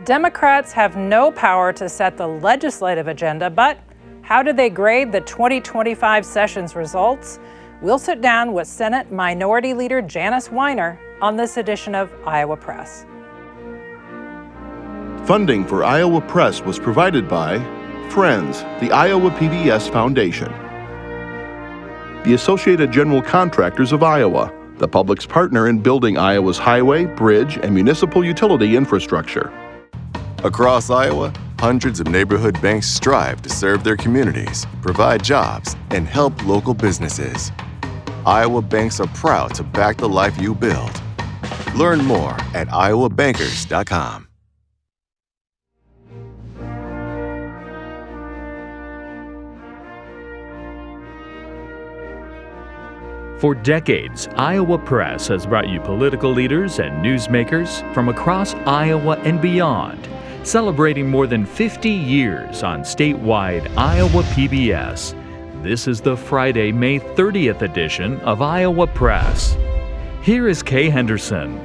Democrats have no power to set the legislative agenda, but how did they grade the 2025 session's results? We'll sit down with Senate Minority Leader Janice Weiner on this edition of Iowa Press. Funding for Iowa Press was provided by Friends, the Iowa PBS Foundation, the Associated General Contractors of Iowa, the public's partner in building Iowa's highway, bridge, and municipal utility infrastructure. Across Iowa, hundreds of neighborhood banks strive to serve their communities, provide jobs, and help local businesses. Iowa banks are proud to back the life you build. Learn more at iowabankers.com. For decades, Iowa Press has brought you political leaders and newsmakers from across Iowa and beyond, celebrating more than 50 years on statewide Iowa PBS. This is the Friday, May 30th edition of Iowa Press. Here is Kay Henderson.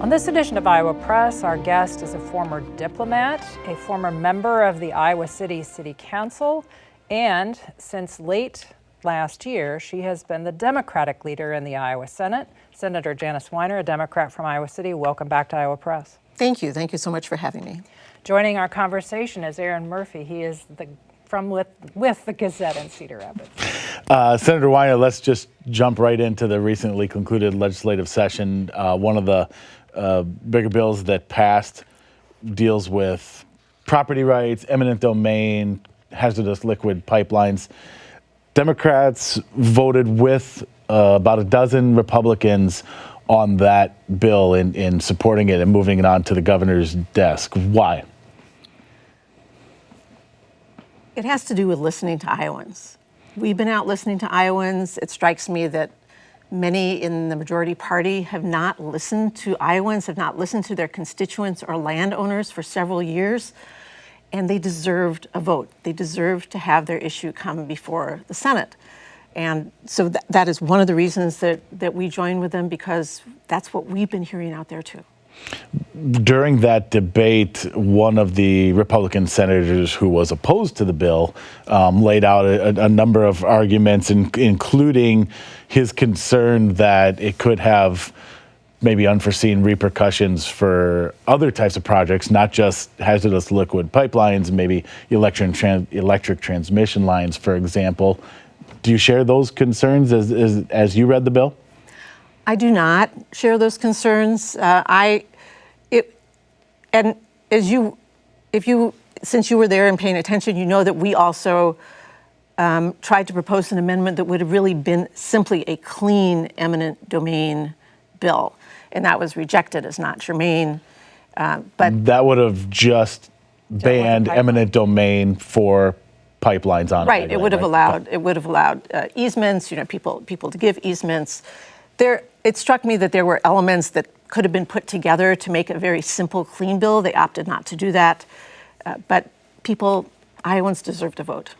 On this edition of Iowa Press, our guest is a former diplomat, a former member of the Iowa City City Council, and since late last year, she has been the Democratic leader in the Iowa Senate. Senator Janice Weiner, a Democrat from Iowa City. Welcome back to Iowa Press. Thank you. Thank you so much for having me. Joining our conversation is Aaron Murphy. He is with the Gazette in Cedar Rapids. Senator Weiner, let's just jump right into the recently concluded legislative session. One of the bigger bills that passed deals with property rights, eminent domain, hazardous liquid pipelines. Democrats voted with about a dozen Republicans on that bill in supporting it and moving it on to the governor's desk. Why? It has to do with listening to Iowans. We've been out listening to Iowans. It strikes me that many in the majority party have not listened to Iowans, have not listened to their constituents or landowners for several years. And they deserved a vote. They deserved to have their issue come before the Senate. And so that is one of the reasons that we joined with them, because that's what we've been hearing out there too. During that debate, one of the Republican senators who was opposed to the bill laid out a number of arguments, including his concern that it could have maybe unforeseen repercussions for other types of projects, not just hazardous liquid pipelines, maybe electric transmission lines, for example. Do you share those concerns as you read the bill? I do not share those concerns. Since you were there and paying attention, you know that we also tried to propose an amendment that would have really been simply a clean eminent domain bill. And that was rejected as not germane. But that would have just banned eminent domain for pipelines on right. It would have allowed easements. People to give easements. It struck me that there were elements that could have been put together to make a very simple, clean bill. They opted not to do that. But Iowans deserve to vote.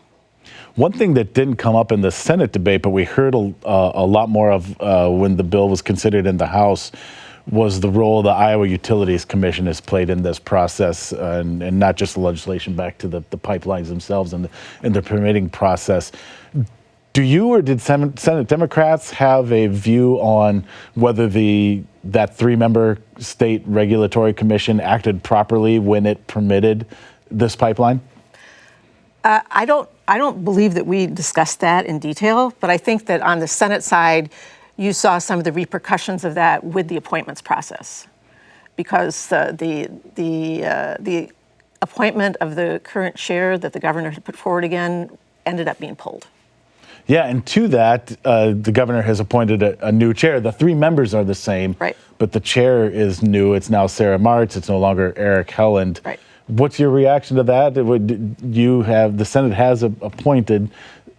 One thing that didn't come up in the Senate debate, but we heard a lot more of when the bill was considered in the House, was the role the Iowa Utilities Commission has played in this process, and not just the legislation, back to the pipelines themselves and the permitting process. Do you or did Senate Democrats have a view on whether that three-member state regulatory commission acted properly when it permitted this pipeline? I don't believe that we discussed that in detail, but I think that on the Senate side, you saw some of the repercussions of that with the appointments process, because the appointment of the current chair that the governor had put forward again ended up being pulled. Yeah, and to that, the governor has appointed a new chair. The three members are the same, right, but the chair is new. It's now Sarah Martz. It's no longer Eric Helland. Right. What's your reaction to that? The Senate has appointed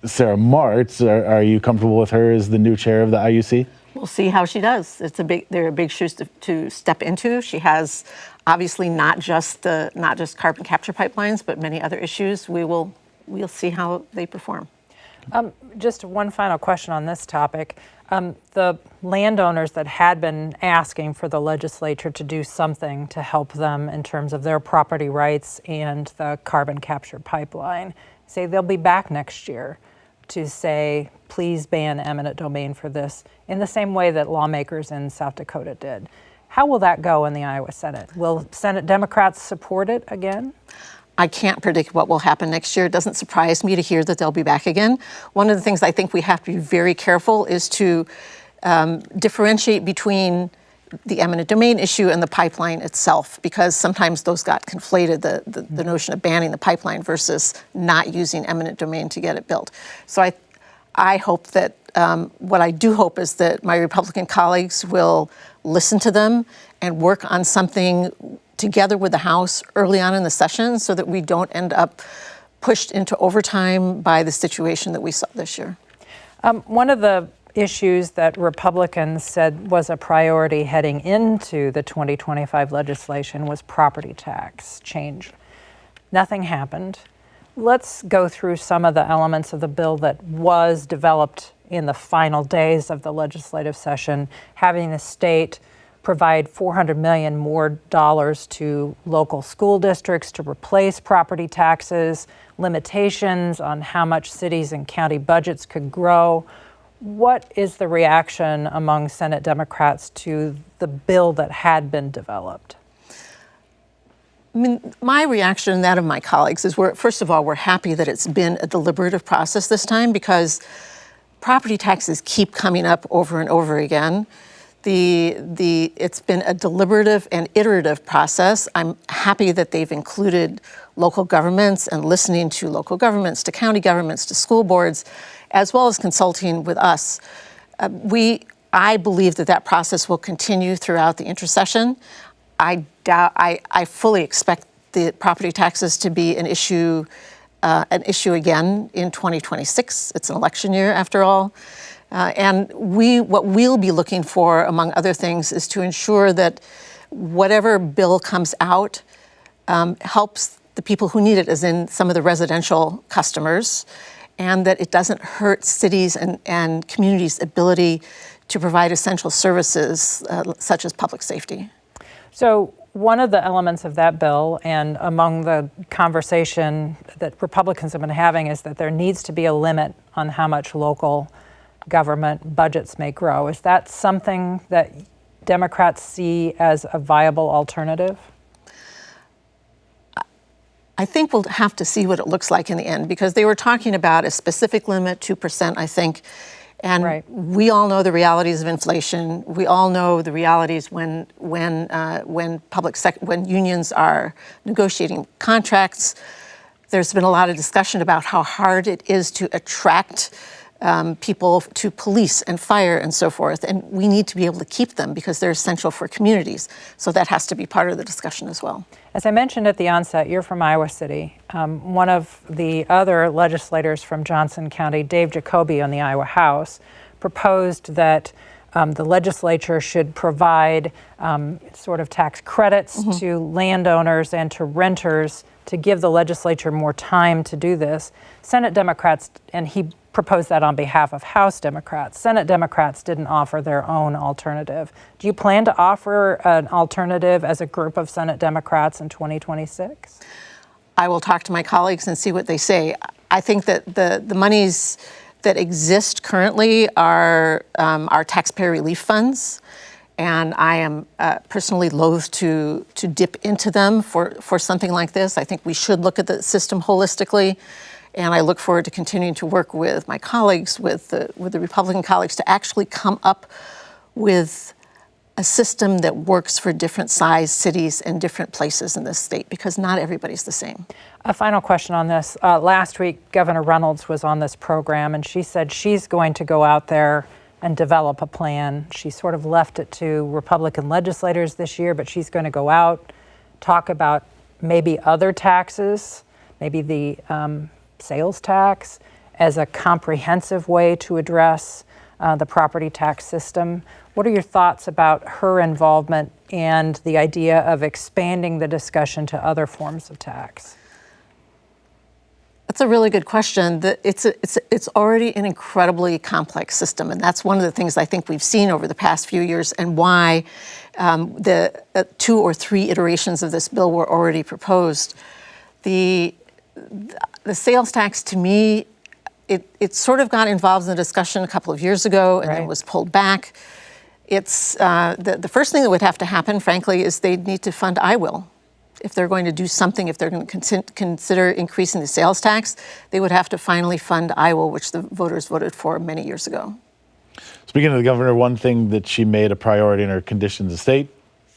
Sarah Martz. Are you comfortable with her as the new chair of the IUC? We'll see how she does. They're big shoes to step into. She has obviously not just carbon capture pipelines, but many other issues. We'll see how they perform. Just one final question on this topic. The landowners that had been asking for the legislature to do something to help them in terms of their property rights and the carbon capture pipeline say they'll be back next year to say, please ban eminent domain for this, in the same way that lawmakers in South Dakota did. How will that go in the Iowa Senate? Will Senate Democrats support it again? I can't predict what will happen next year. It doesn't surprise me to hear that they'll be back again. One of the things I think we have to be very careful is to differentiate between the eminent domain issue and the pipeline itself, because sometimes those got conflated, the notion of banning the pipeline versus not using eminent domain to get it built. So I hope that, what I do hope is that my Republican colleagues will listen to them and work on something together with the House early on in the session so that we don't end up pushed into overtime by the situation that we saw this year. One of the issues that Republicans said was a priority heading into the 2025 legislation was property tax change. Nothing happened. Let's go through some of the elements of the bill that was developed in the final days of the legislative session, having the state provide $400 million more to local school districts to replace property taxes, limitations on how much cities and county budgets could grow. What is the reaction among Senate Democrats to the bill that had been developed? I mean, my reaction and that of my colleagues is first of all, we're happy that it's been a deliberative process this time, because property taxes keep coming up over and over again. It's been a deliberative and iterative process. I'm happy that they've included local governments and listening to local governments, to county governments, to school boards, as well as consulting with us. I believe that process will continue throughout the intersession. I fully expect the property taxes to be an issue again in 2026. It's an election year after all. And what we'll be looking for, among other things, is to ensure that whatever bill comes out helps the people who need it, as in some of the residential customers, and that it doesn't hurt cities and communities' ability to provide essential services such as public safety. So one of the elements of that bill, and among the conversation that Republicans have been having, is that there needs to be a limit on how much local government budgets may grow. Is that something that Democrats see as a viable alternative? I think we'll have to see what it looks like in the end, because they were talking about a specific limit, 2%, I think. And right. We all know the realities of inflation. We all know the realities when unions are negotiating contracts. There's been a lot of discussion about how hard it is to attract people to police and fire and so forth. And we need to be able to keep them because they're essential for communities. So that has to be part of the discussion as well. As I mentioned at the onset, you're from Iowa City. One of the other legislators from Johnson County, Dave Jacoby on the Iowa House, proposed that the legislature should provide sort of tax credits to landowners and to renters to give the legislature more time to do this. Senate Democrats, and he proposed that on behalf of House Democrats. Senate Democrats didn't offer their own alternative. Do you plan to offer an alternative as a group of Senate Democrats in 2026? I will talk to my colleagues and see what they say. I think that the monies that exist currently are taxpayer relief funds, and I am personally loath to dip into them for something like this. I think we should look at the system holistically. And I look forward to continuing to work with my colleagues, with the Republican colleagues, to actually come up with a system that works for different size cities and different places in this state, because not everybody's the same. A final question on this. Last week, Governor Reynolds was on this program, and she said she's going to go out there and develop a plan. She sort of left it to Republican legislators this year, but she's going to go out, talk about maybe other taxes, maybe the sales tax as a comprehensive way to address the property tax system. What are your thoughts about her involvement and the idea of expanding the discussion to other forms of tax? That's a really good question. It's already an incredibly complex system, and that's one of the things I think we've seen over the past few years, and why the 2 or 3 iterations of this bill were already proposed. The sales tax, to me, it sort of got involved in the discussion a couple of years ago, and then was pulled back. It's the first thing that would have to happen, frankly, is they need to fund IWIL. If they're going to do something, if they're going to consider increasing the sales tax, they would have to finally fund IWIL, which the voters voted for many years ago. Speaking of the governor, one thing that she made a priority in her conditions of state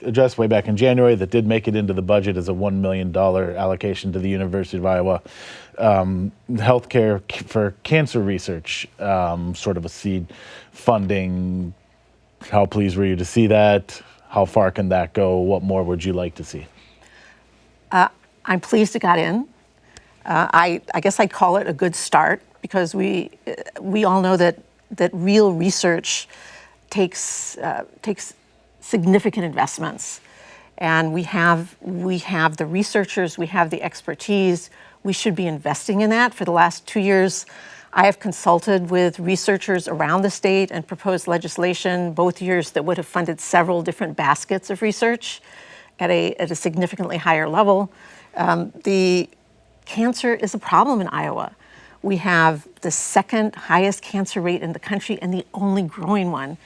address way back in January that did make it into the budget is a $1 million allocation to the University of Iowa. Healthcare for cancer research, sort of a seed funding. How pleased were you to see that? How far can that go? What more would you like to see? I'm pleased it got in. I guess I'd call it a good start, because we all know that real research takes significant investments, and we have the researchers, we have the expertise. We should be investing in that. For the last 2 years, I have consulted with researchers around the state and proposed legislation, both years, that would have funded several different baskets of research at a significantly higher level. The cancer is a problem in Iowa. We have the second highest cancer rate in the country and the only growing one.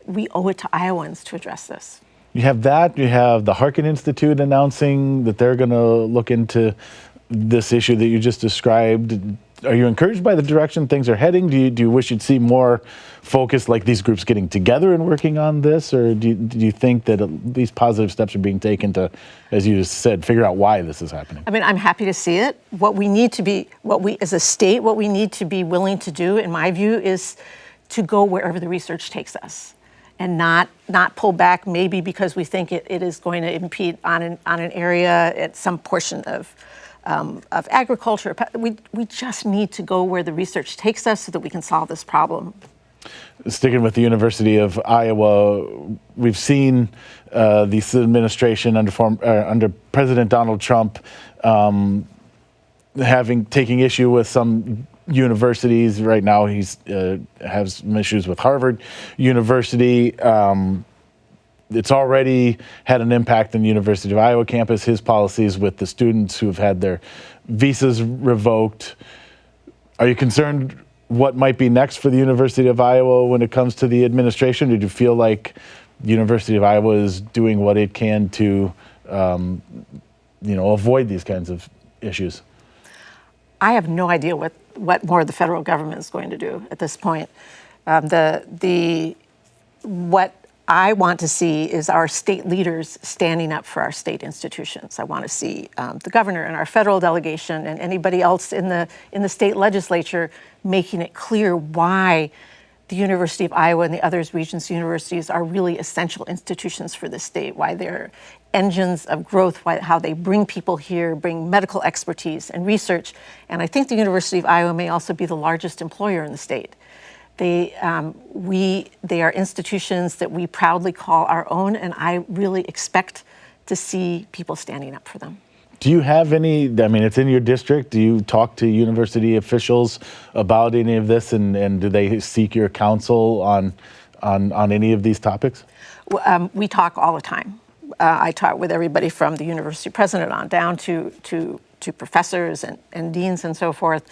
We owe it to Iowans to address this. You have that. You have the Harkin Institute announcing that they're going to look into this issue that you just described. Are you encouraged by the direction things are heading? Do you wish you'd see more focus, like these groups getting together and working on this? Or do you think that these positive steps are being taken to, as you just said, figure out why this is happening? I mean, I'm happy to see it. What we need to be, as a state, what we need to be willing to do, in my view, is to go wherever the research takes us, and not pull back, maybe because we think it is going to impede on an area at some portion of agriculture. We just need to go where the research takes us so that we can solve this problem. Sticking with the University of Iowa, we've seen this administration under President Donald Trump taking issue with some universities. Right now, he's has some issues with Harvard University. It's already had an impact on the University of Iowa campus, his policies with the students who've had their visas revoked. Are you concerned what might be next for the University of Iowa when it comes to the administration? Or do you feel like the University of Iowa is doing what it can to avoid these kinds of issues? I have no idea what more the federal government is going to do at this point. What I want to see is our state leaders standing up for our state institutions. I want to see the governor and our federal delegation and anybody else in the state legislature making it clear why the University of Iowa and the other Regents universities are really essential institutions for the state, why they're engines of growth, how they bring people here, bring medical expertise and research. And I think the University of Iowa may also be the largest employer in the state. They are institutions that we proudly call our own, and I really expect to see people standing up for them. Do you have any, I mean, it's in your district, do you talk to university officials about any of this, and do they seek your counsel on any of these topics? We talk all the time. I talk with everybody from the university president on down to professors and deans and so forth.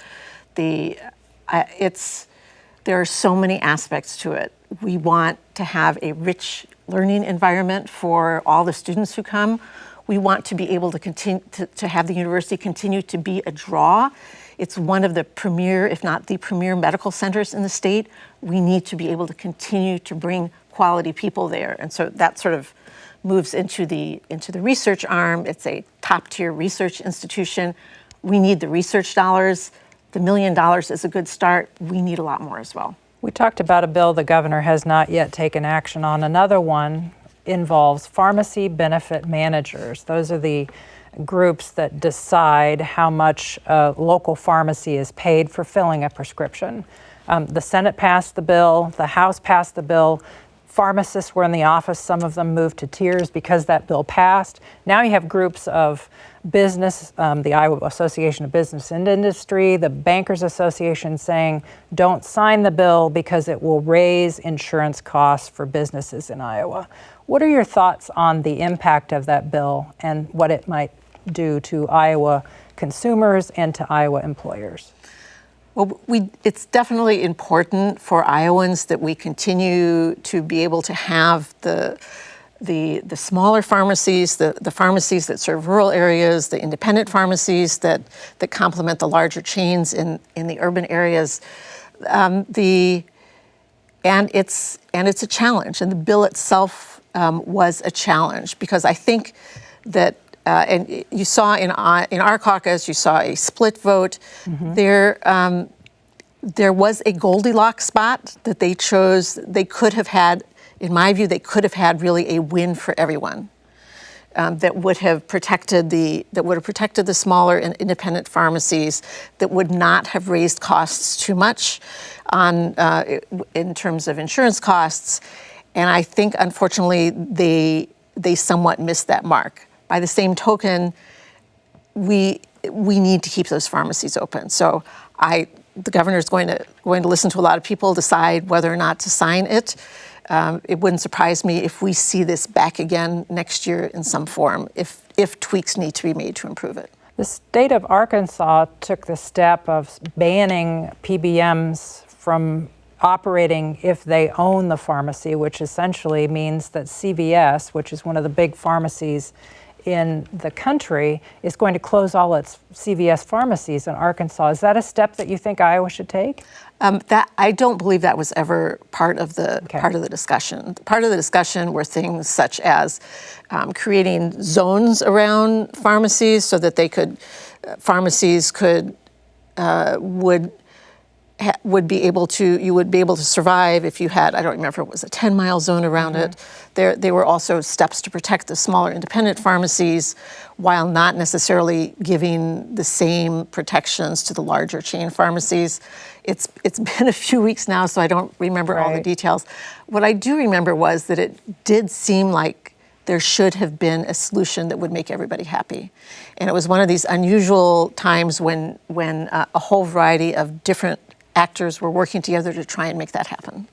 There are so many aspects to it. We want to have a rich learning environment for all the students who come. We want to be able to continue to have the university continue to be a draw. It's one of the premier, if not the premier, medical centers in the state. We need to be able to continue to bring quality people there. And so that sort of moves into the research arm. It's a top-tier research institution. We need the research dollars. The $1 million is a good start. We need a lot more as well. We talked about a bill the governor has not yet taken action on. Another one involves pharmacy benefit managers. Those are the groups that decide how much a local pharmacy is paid for filling a prescription. The Senate passed the bill, the House passed the bill. pharmacists were in the office. Some of them moved to tiers because that bill passed. Now you have groups of business, the Iowa Association of Business and Industry, the Bankers Association saying, don't sign the bill because it will raise insurance costs for businesses in Iowa. What are your thoughts on the impact of that bill and what it might do to Iowa consumers and to Iowa employers? Well, it's definitely important for Iowans that we continue to be able to have the smaller pharmacies, the pharmacies that serve rural areas, the independent pharmacies that complement the larger chains in the urban areas. And it's a challenge, and the bill itself was a challenge, because I think that and you saw in our caucus, you saw a split vote. Mm-hmm. There was a Goldilocks spot that they chose. They could have had, in my view, they could have had really a win for everyone. That would have protected the smaller and independent pharmacies, that would not have raised costs too much in terms of insurance costs. And I think, unfortunately, they somewhat missed that mark. By the same token, we need to keep those pharmacies open. So the governor is going to listen to a lot of people, decide whether or not to sign it. It wouldn't surprise me if we see this back again next year in some form, if tweaks need to be made to improve it. The state of Arkansas took the step of banning PBMs from operating if they own the pharmacy, which essentially means that CVS, which is one of the big pharmacies in the country, is going to close all its CVS pharmacies in Arkansas. Is that a step that you think Iowa should take? That I don't believe that was ever part of the discussion. Part of the discussion were things such as creating zones around pharmacies so that pharmacies would be able to survive if you had, I don't remember if it was a 10-mile zone around it. There were also steps to protect the smaller independent pharmacies while not necessarily giving the same protections to the larger chain pharmacies. It's been a few weeks now, so I don't remember all the details. What I do remember was that it did seem like there should have been a solution that would make everybody happy. And it was one of these unusual times when a whole variety of different actors were working together to try and make that happen.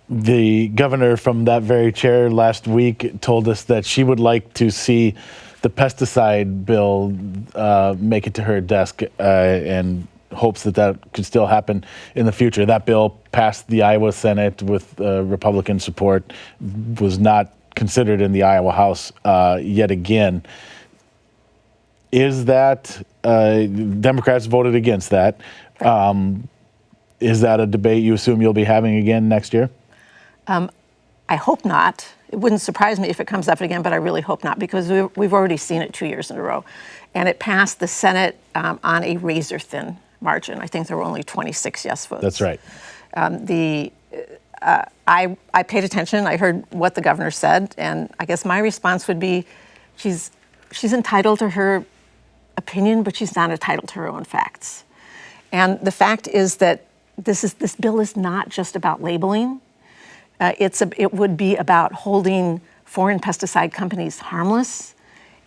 The governor from that very chair last week told us that she would like to see the pesticide bill make it to her desk and hopes that could still happen in the future. That bill passed the Iowa Senate with Republican support, was not considered in the Iowa House yet again. Is that, Democrats voted against that. Is that a debate you assume you'll be having again next year? I hope not. It wouldn't surprise me if it comes up again, but I really hope not, because we've already seen it 2 years in a row. And it passed the Senate on a razor-thin margin. I think there were only 26 yes votes. That's right. I paid attention. I heard what the governor said, and I guess my response would be, she's entitled to her opinion, but she's not entitled to her own facts. And the fact is that this bill is not just about labeling. It would be about holding foreign pesticide companies harmless,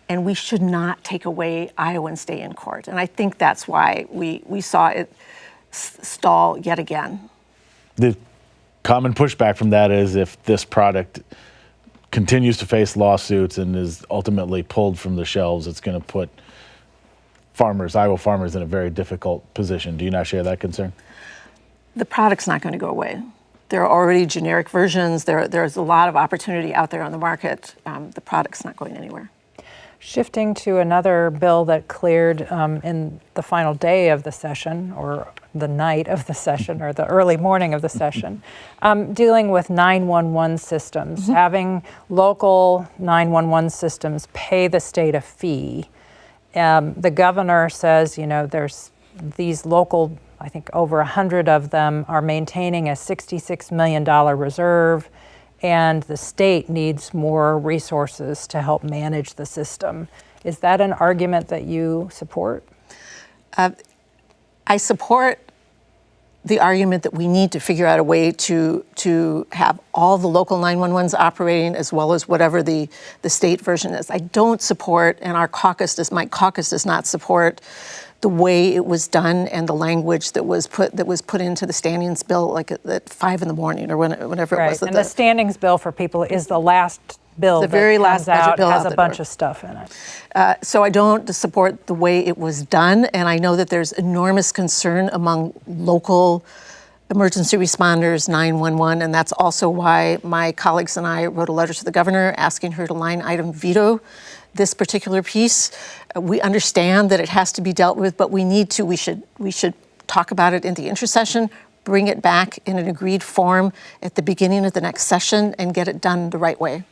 and we should not take away Iowans' day in court. And I think that's why we saw it stall yet again. The common pushback from that is if this product continues to face lawsuits and is ultimately pulled from the shelves, it's going to put Iowa farmers in a very difficult position. Do you not share that concern? The product's not going to go away. There are already generic versions. There's a lot of opportunity out there on the market. The product's not going anywhere. Shifting to another bill that cleared in the final day of the session, or the night of the session, or the early morning of the session, dealing with 911 systems, having local 911 systems pay the state a fee. The governor says, there's these local, I think over 100 of them are maintaining a $66 million reserve, and the state needs more resources to help manage the system. Is that an argument that you support? I support the argument that we need to figure out a way to have all the local 911s operating as well as whatever the state version is. I don't support, and my caucus does not support the way it was done and the language that was put into the standings bill, like at 5 a.m. or whenever it was. And the standings bill, for people, is the last bill the very that last comes budget out, bill has out a the bunch door. of stuff in it. So I don't support the way it was done, and I know that there's enormous concern among local emergency responders, 911, and that's also why my colleagues and I wrote a letter to the governor asking her to line item veto this particular piece. We understand that it has to be dealt with, but we should talk about it in the intersession, bring it back in an agreed form at the beginning of the next session, and get it done the right way.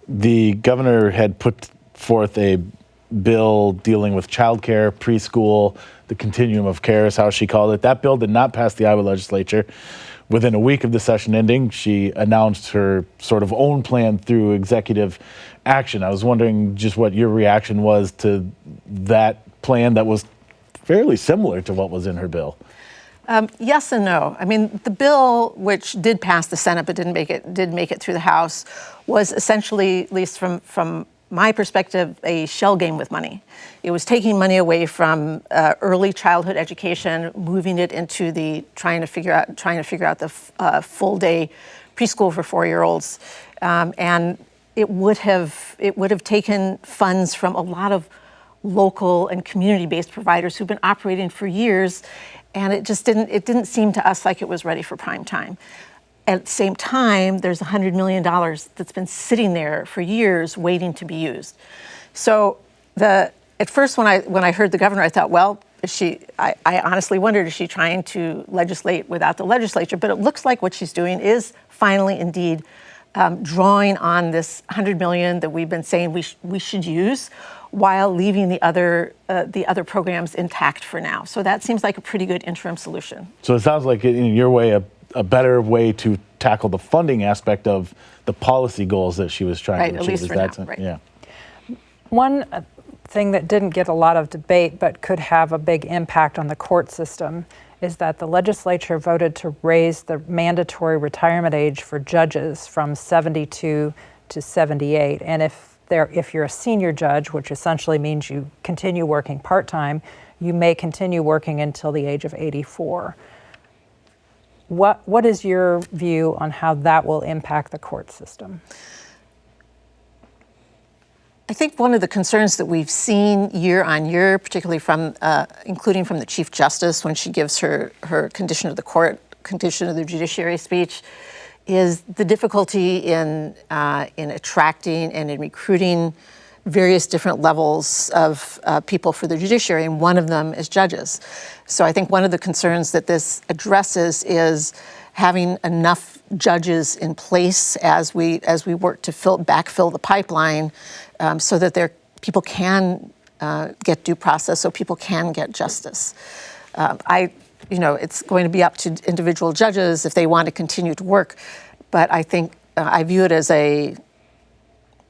The governor had put forth a bill dealing with childcare, preschool, the continuum of care is how she called it. That bill did not pass the Iowa legislature. Within a week of the session ending, she announced her sort of own plan through executive action. I was wondering just what your reaction was to that plan that was fairly similar to what was in her bill. Yes and no. I mean, the bill, which did pass the Senate but did make it through the House, was essentially, at least from my perspective, a shell game with money. It was taking money away from early childhood education, moving it into trying to figure out the full day preschool for 4-year-olds, and it would have taken funds from a lot of local and community-based providers who've been operating for years, and it didn't seem to us like it was ready for prime time. At the same time, there's $100 million that's been sitting there for years waiting to be used. So at first when I heard the governor, I thought, well, I honestly wondered, is she trying to legislate without the legislature? But it looks like what she's doing is finally indeed drawing on this $100 million that we've been saying we should use, while leaving the other programs intact for now. So that seems like a pretty good interim solution. So it sounds like, in your way, a better way to tackle the funding aspect of the policy goals that she was trying to achieve. At least for now, right. Yeah. One thing that didn't get a lot of debate but could have a big impact on the court system is that the legislature voted to raise the mandatory retirement age for judges from 72 to 78. And if you're a senior judge, which essentially means you continue working part-time, you may continue working until the age of 84. What is your view on how that will impact the court system? I think one of the concerns that we've seen year on year, particularly including from the Chief Justice when she gives her condition of the judiciary speech, is the difficulty in attracting and in recruiting various different levels of people for the judiciary, and one of them is judges. So I think one of the concerns that this addresses is having enough judges in place as we work to backfill the pipeline, so that people can get due process, so people can get justice. It's going to be up to individual judges if they want to continue to work, but I think I view it as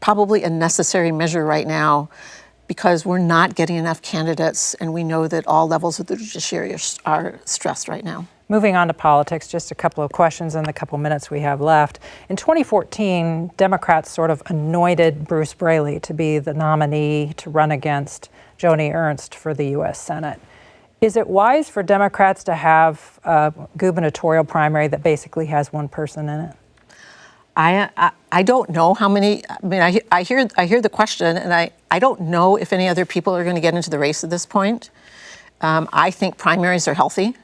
probably a necessary measure right now, because we're not getting enough candidates, and we know that all levels of the judiciary are stressed right now. Moving on to politics, just a couple of questions in the couple minutes we have left. In 2014, Democrats sort of anointed Bruce Braley to be the nominee to run against Joni Ernst for the U.S. Senate. Is it wise for Democrats to have a gubernatorial primary that basically has one person in it? I don't know how many. I mean, I hear the question, and I don't know if any other people are going to get into the race at this point. I think primaries are healthy,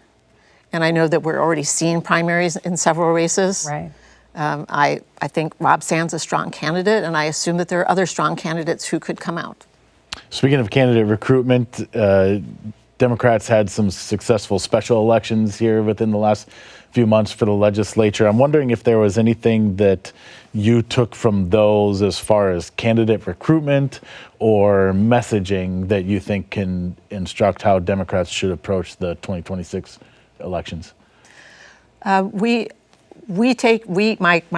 and I know that we're already seeing primaries in several races. Right. I think Rob Sand's a strong candidate, and I assume that there are other strong candidates who could come out. Speaking of candidate recruitment, Democrats had some successful special elections here within the last few months for the legislature. I'm wondering if there was anything that you took from those as far as candidate recruitment or messaging that you think can instruct how Democrats should approach the 2026 elections. My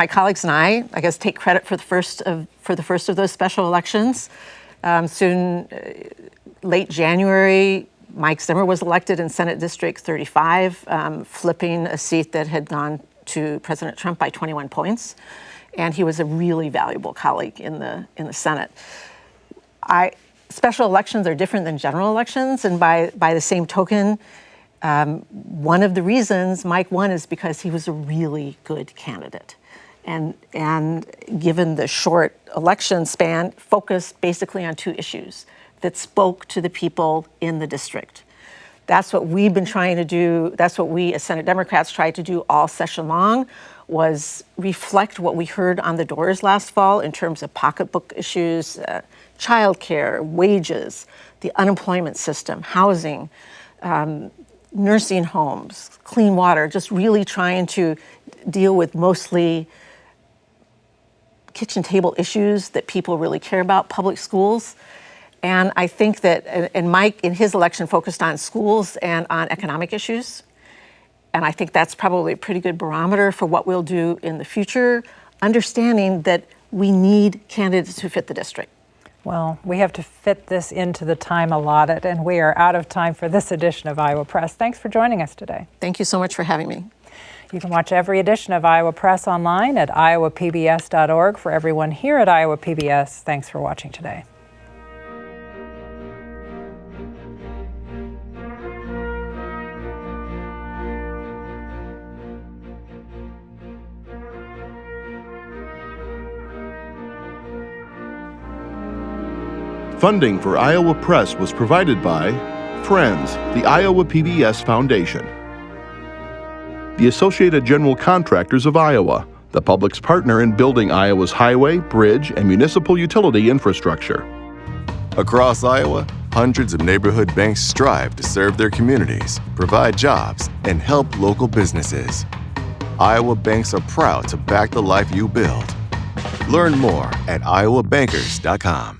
colleagues and I guess, take credit for the first of those special elections. Late January, Mike Zimmer was elected in Senate District 35, flipping a seat that had gone to President Trump by 21 points. And he was a really valuable colleague in the Senate. Special elections are different than general elections, and by the same token, one of the reasons Mike won is because he was a really good candidate. And given the short election span, focused basically on 2 issues that spoke to the people in the district. That's what we've been trying to do. That's what we as Senate Democrats tried to do all session long, was reflect what we heard on the doors last fall in terms of pocketbook issues, childcare, wages, the unemployment system, housing, nursing homes, clean water, just really trying to deal with mostly kitchen table issues that people really care about, public schools. And I think that, and Mike in his election focused on schools and on economic issues. And I think that's probably a pretty good barometer for what we'll do in the future, understanding that we need candidates who fit the district. Well, we have to fit this into the time allotted, and we are out of time for this edition of Iowa Press. Thanks for joining us today. Thank you so much for having me. You can watch every edition of Iowa Press online at iowapbs.org. For everyone here at Iowa PBS, thanks for watching today. Funding for Iowa Press was provided by Friends, the Iowa PBS Foundation, the Associated General Contractors of Iowa, the public's partner in building Iowa's highway, bridge, and municipal utility infrastructure. Across Iowa, hundreds of neighborhood banks strive to serve their communities, provide jobs, and help local businesses. Iowa banks are proud to back the life you build. Learn more at iowabankers.com.